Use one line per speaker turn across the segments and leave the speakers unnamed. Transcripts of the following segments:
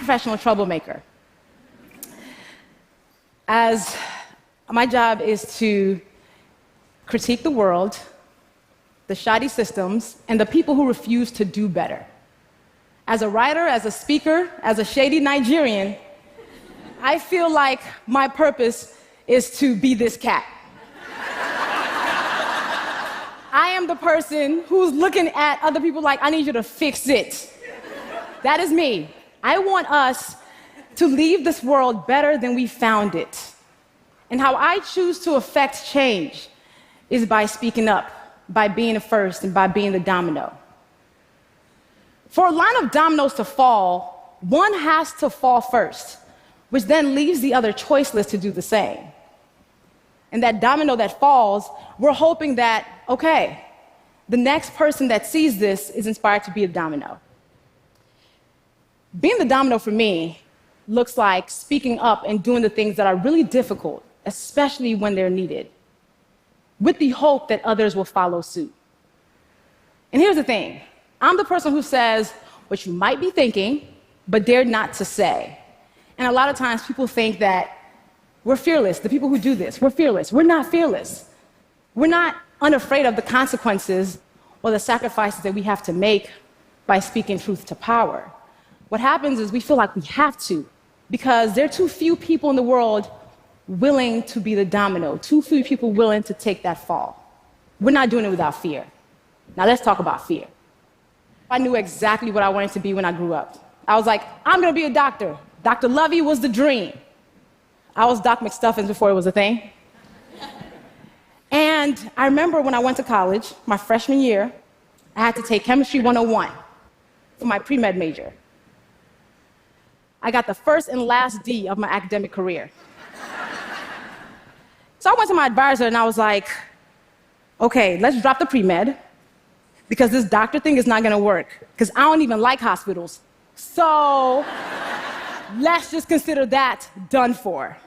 professional troublemaker. As my job is to critique the world, the shoddy systems, and the people who refuse to do better. As a writer, as a speaker, as a shady Nigerian, I feel like my purpose is to be this cat. I am the person who's looking at other people like, I need you to fix it. That is me. I want us to leave this world better than we found it. And how I choose to affect change is by speaking up, by being the first, and by being the domino. For a line of dominoes to fall, one has to fall first, which then leaves the other choiceless to do the same. And that domino that falls, we're hoping that, okay, the next person that sees this is inspired to be a domino. Being the domino for me looks like speaking up and doing the things that are really difficult, especially when they're needed, with the hope that others will follow suit. And here's the thing. I'm the person who says what you might be thinking, but dare not to say. And a lot of times people think that we're fearless. The people who do this, we're fearless. We're not fearless. We're not unafraid of the consequences or the sacrifices that we have to make by speaking truth to power. What happens is we feel like we have to, because there are too few people in the world willing to be the domino, too few people willing to take that fall. We're not doing it without fear. Now let's talk about fear. I knew exactly what I wanted to be when I grew up. I was like, I'm gonna be a doctor. Dr. Luvvie was the dream. I was Doc McStuffins before it was a thing. And I remember when I went to college, my freshman year, I had to take Chemistry 101 for my pre-med major. I got the first and last D of my academic career. So I went to my advisor and I was like, okay, let's drop the pre-med because this doctor thing is not gonna work because I don't even like hospitals. So let's just consider that done for.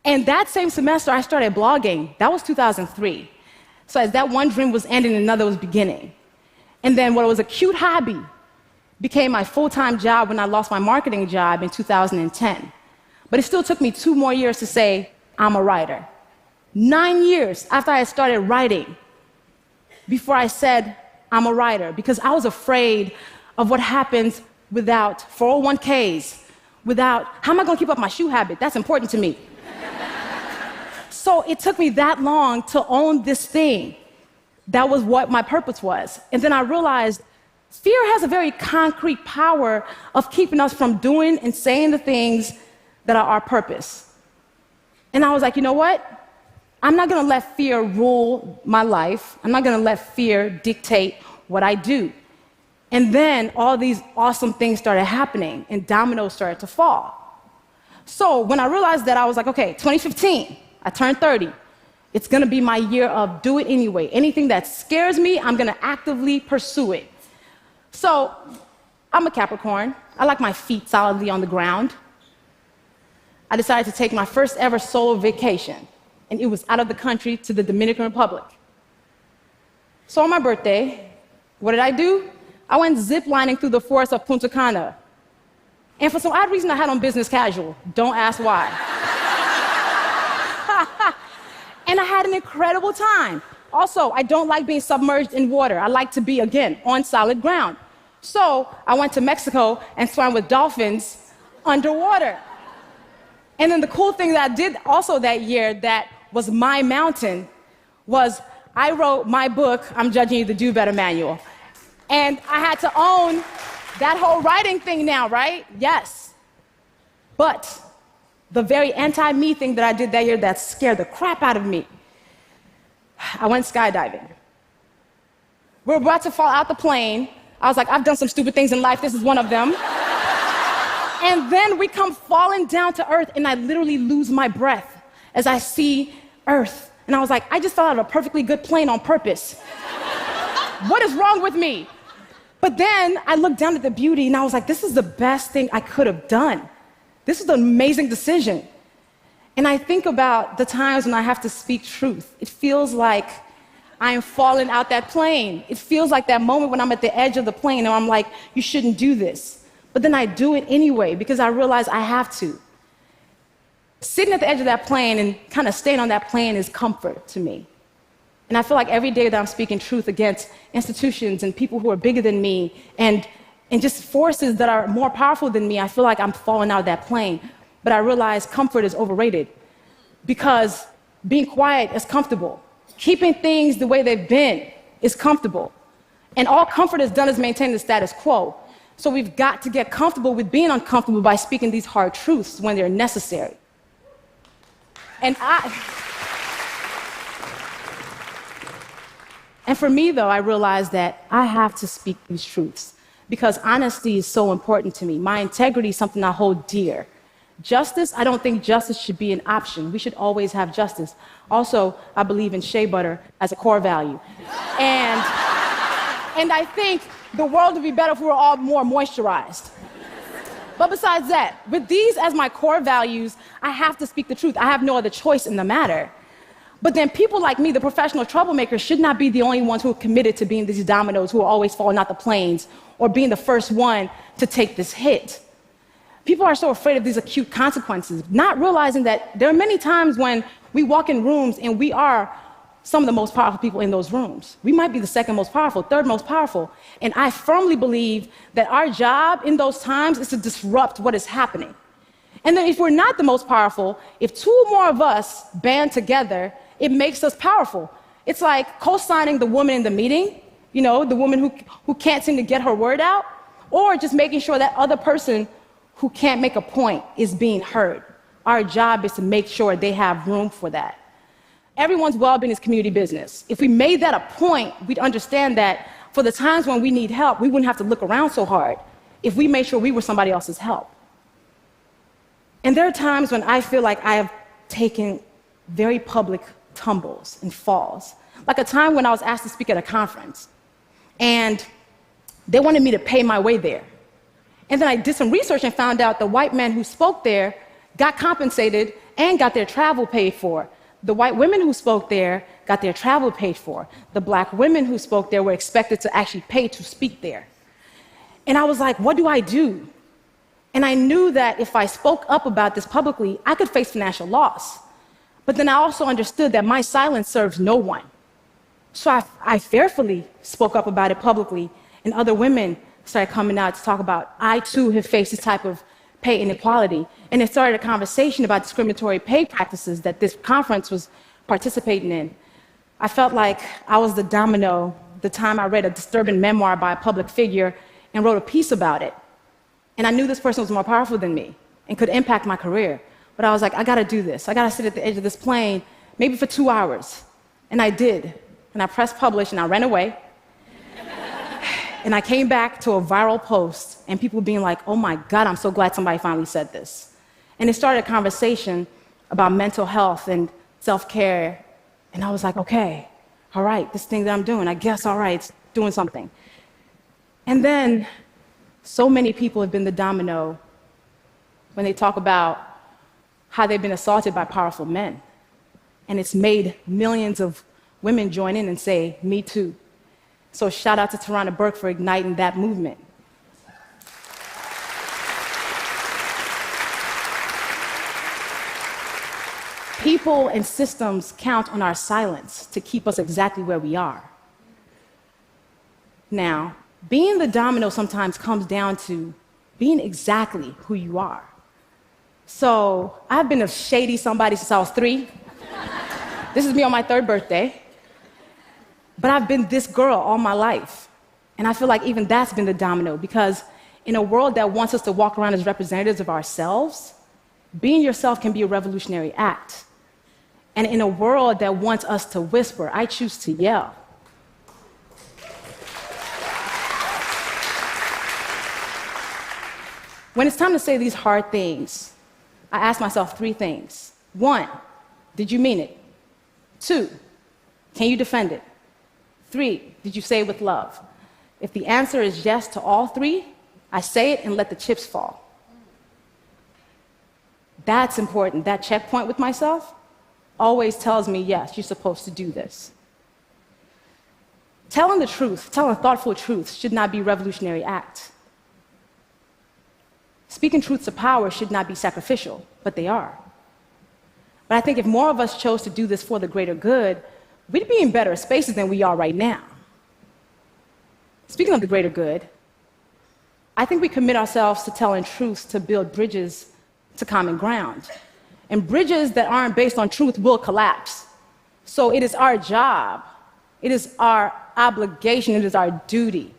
And that same semester, I started blogging. That was 2003. So as that one dream was ending, another was beginning. And then what was a cute hobby became my full-time job when I lost my marketing job in 2010. But it still took me 2 more years to say, I'm a writer. 9 years after I started writing before I said, I'm a writer, because I was afraid of what happens without 401ks, without, how am I gonna keep up my shoe habit? That's important to me. So it took me that long to own this thing. That was what my purpose was. And then I realized fear has a very concrete power of keeping us from doing and saying the things that are our purpose. And I was like, you know what? I'm not gonna let fear rule my life. I'm not gonna let fear dictate what I do. And then all these awesome things started happening and dominoes started to fall. So when I realized that, I was like, okay, 2015, I turned 30. It's gonna be my year of do it anyway. Anything that scares me, I'm gonna actively pursue it. So I'm a Capricorn. I like my feet solidly on the ground. I decided to take my first ever solo vacation, and it was out of the country to the Dominican Republic. So on my birthday, what did I do? I went ziplining through the forest of Punta Cana. And for some odd reason, I had on business casual. Don't ask why. And I had an incredible time. Also, I don't like being submerged in water. I like to be, again, on solid ground. So I went to Mexico and swam with dolphins underwater. And then the cool thing that I did also that year that was my mountain was I wrote my book, I'm Judging You, the Do Better Manual. And I had to own that whole writing thing now, right? Yes. But the very anti-me thing that I did that year that scared the crap out of me, I went skydiving. We're about to fall out the plane. I was like, I've done some stupid things in life. This is one of them. And then we come falling down to earth, and I literally lose my breath as I see earth. And I was like, I just fell out of a perfectly good plane on purpose. What is wrong with me? But then I looked down at the beauty, and I was like, this is the best thing I could have done. This is an amazing decision. And I think about the times when I have to speak truth. It feels like I am falling out that plane. It feels like that moment when I'm at the edge of the plane and I'm like, you shouldn't do this. But then I do it anyway because I realize I have to. Sitting at the edge of that plane and kind of staying on that plane is comfort to me. And I feel like every day that I'm speaking truth against institutions and people who are bigger than me and just forces that are more powerful than me, I feel like I'm falling out of that plane. But I realize comfort is overrated because being quiet is comfortable. Keeping things the way they've been is comfortable. And all comfort has done is maintain the status quo. So we've got to get comfortable with being uncomfortable by speaking these hard truths when they're necessary. And for me, though, I realized that I have to speak these truths because honesty is so important to me. My integrity is something I hold dear. Justice, I don't think justice should be an option. We should always have justice. Also, I believe in shea butter as a core value. And I think the world would be better if we were all more moisturized. But besides that, with these as my core values, I have to speak the truth. I have no other choice in the matter. But then people like me, the professional troublemakers, should not be the only ones who are committed to being these dominoes who are always falling out the planes or being the first one to take this hit. People are so afraid of these acute consequences, not realizing that there are many times when we walk in rooms and we are some of the most powerful people in those rooms. We might be the second most powerful, third most powerful. And I firmly believe that our job in those times is to disrupt what is happening. And then if we're not the most powerful, if two more of us band together, it makes us powerful. It's like co-signing the woman in the meeting, you know, the woman who can't seem to get her word out, or just making sure that other person who can't make a point is being heard. Our job is to make sure they have room for that. Everyone's well-being is community business. If we made that a point, we'd understand that for the times when we need help, we wouldn't have to look around so hard if we made sure we were somebody else's help. And there are times when I feel like I have taken very public tumbles and falls. Like a time when I was asked to speak at a conference, and they wanted me to pay my way there. And then I did some research and found out the white men who spoke there got compensated and got their travel paid for. The white women who spoke there got their travel paid for. The black women who spoke there were expected to actually pay to speak there. And I was like, what do I do? And I knew that if I spoke up about this publicly, I could face financial loss. But then I also understood that my silence serves no one. So I fearfully spoke up about it publicly, and other women started coming out to talk about, I too have faced this type of pay inequality. And it started a conversation about discriminatory pay practices that this conference was participating in. I felt like I was the domino the time I read a disturbing memoir by a public figure and wrote a piece about it. And I knew this person was more powerful than me and could impact my career. But I was like, I gotta do this. I gotta sit at the edge of this plane, maybe for 2 hours. And I did. And I pressed publish and I ran away. And I came back to a viral post and people being like, oh my God, I'm so glad somebody finally said this. And it started a conversation about mental health and self-care. And I was like, okay, all right, this thing that I'm doing, I guess, all right, it's doing something. And then so many people have been the domino when they talk about how they've been assaulted by powerful men. And it's made millions of women join in and say, me too. So shout out to Tarana Burke for igniting that movement. People and systems count on our silence to keep us exactly where we are. Now, being the domino sometimes comes down to being exactly who you are. So I've been a shady somebody since I was 3. This is me on my 3rd birthday. But I've been this girl all my life. And I feel like even that's been the domino, because in a world that wants us to walk around as representatives of ourselves, being yourself can be a revolutionary act. And in a world that wants us to whisper, I choose to yell. When it's time to say these hard things, I ask myself 3 things. 1, did you mean it? 2, can you defend it? 3, did you say it with love? If the answer is yes to all 3, I say it and let the chips fall. That's important. That checkpoint with myself always tells me, yes, you're supposed to do this. Telling the truth, telling thoughtful truth should not be a revolutionary act. Speaking truth to power should not be sacrificial, but they are. But I think if more of us chose to do this for the greater good, we'd be in better spaces than we are right now. Speaking of the greater good, I think we commit ourselves to telling truths to build bridges to common ground. And bridges that aren't based on truth will collapse. So it is our job, it is our obligation, it is our duty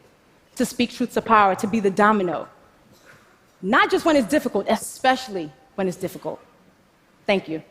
to speak truth to power, to be the domino. Not just when it's difficult, especially when it's difficult. Thank you.